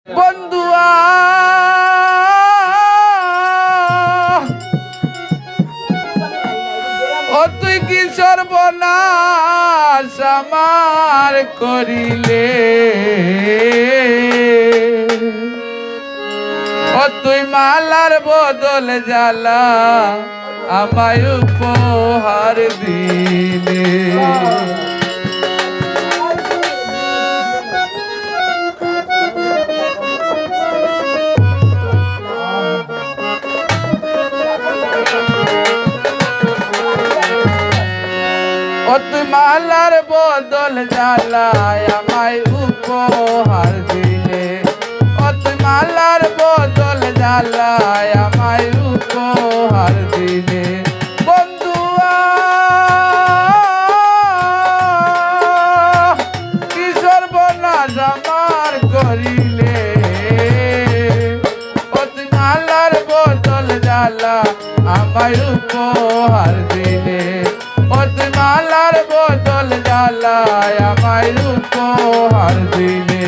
বন্ধুয়া ও তুই কি সর্বনাশ আমার করিলে, ও তুই মালার বদল জ্বালা আমায় উপহার দিলে। ও তুই মালার বদল জ্বালায় আমায় উপহার দিলে, ও তুই মালার বদল জ্বালায় আমায় উপহার দিলে। বন্ধুয়া কি সর্বনাশ আমার করিলে, ও তুই মালার বদল জ্বালা আমায় উপহার দিলে, ও তুই মালার বদল জ্বালায় আমায় উপহার দিলে।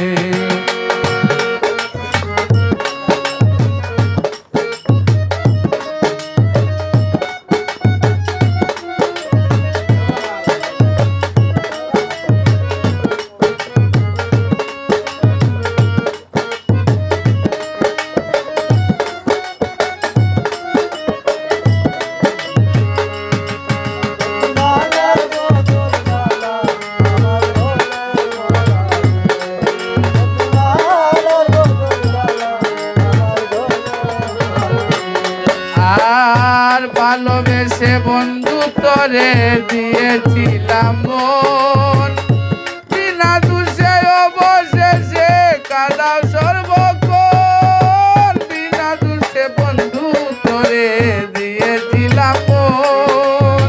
ভালোবেসে বন্ধু তোরে দিয়েছিলাম মন, বিনা দোষে অবশেষে কাঁদাও সর্বক্ষণ। বিনা দোষে বন্ধু তোরে দিয়েছিলাম মন,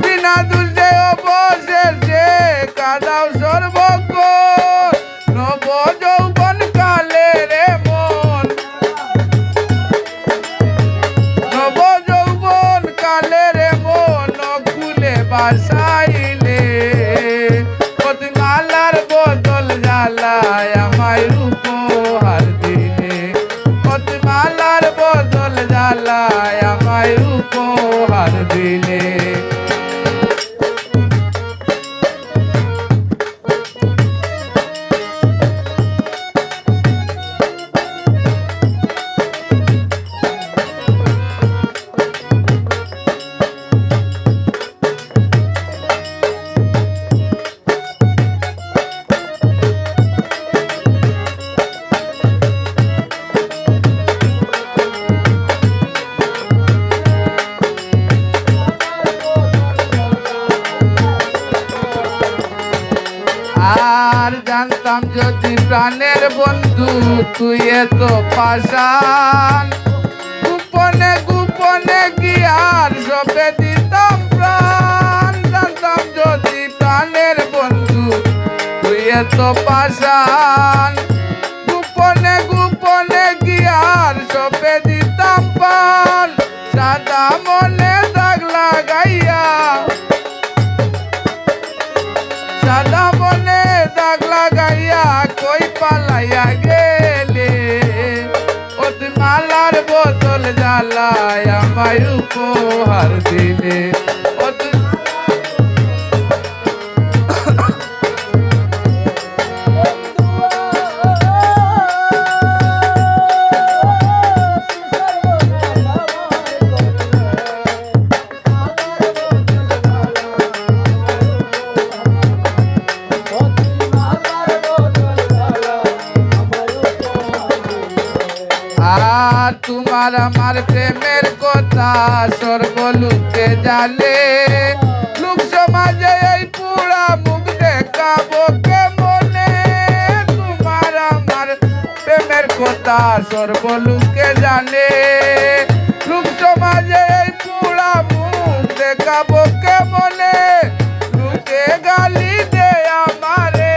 বিনা দোষে অবশেষে কাঁদাও সর্বক্ষণ। নব যৌবন কালে রে মন, নব বাসাইলে, ও তুই মালার বদল জ্বালায় আমায় উপহার দিলে, ও তুই মালার বদল জ্বালায় আমায় উপহার দিলে। আর জানতাম যদি প্রাণের বন্ধু তুই এত পাষাণ, গোপনে গোপনে কি আর সবে দিতাম প্রাণ। জানতাম যদি প্রাণের বন্ধু তুই এত পাষাণ, গোপনে গোপনে কি আর সবে দিতাম প্রাণ। সাদা মনে দাগ লাগাইয়া, সাদা মনে দাগ লাগাইয়া কই পালাইয়া গেলে, ও তুই মালার বদল জ্বালায় আমায় উপহার দিলে, ও তুই আর তোমার আমার প্রেমের কথা সর্বলোকে জানে, লোক সমাজে এই পুরা মুখ দেখাবো কেমনে। তোমার আমার প্রেমের কথা সর্বলোকে জানে, লোক সমাজে এই পুরা মুখ দেখাবো কেমনে। লোকে গালি দে আমারে,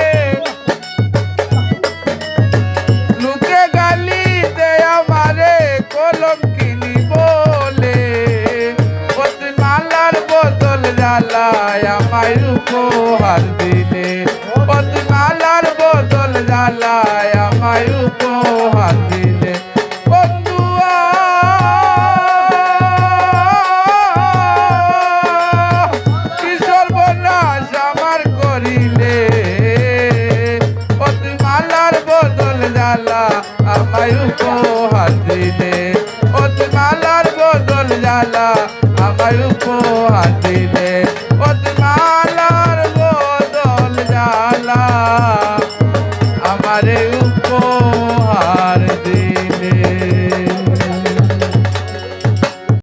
লোকে গালি দে আমারে কলঙ্কিনী বলে, ও তুই মালার বদল জ্বালায় আমায় উপহার দিলে, ও তুই মালার বদল জ্বালায় আমায় উপহার জ্বালা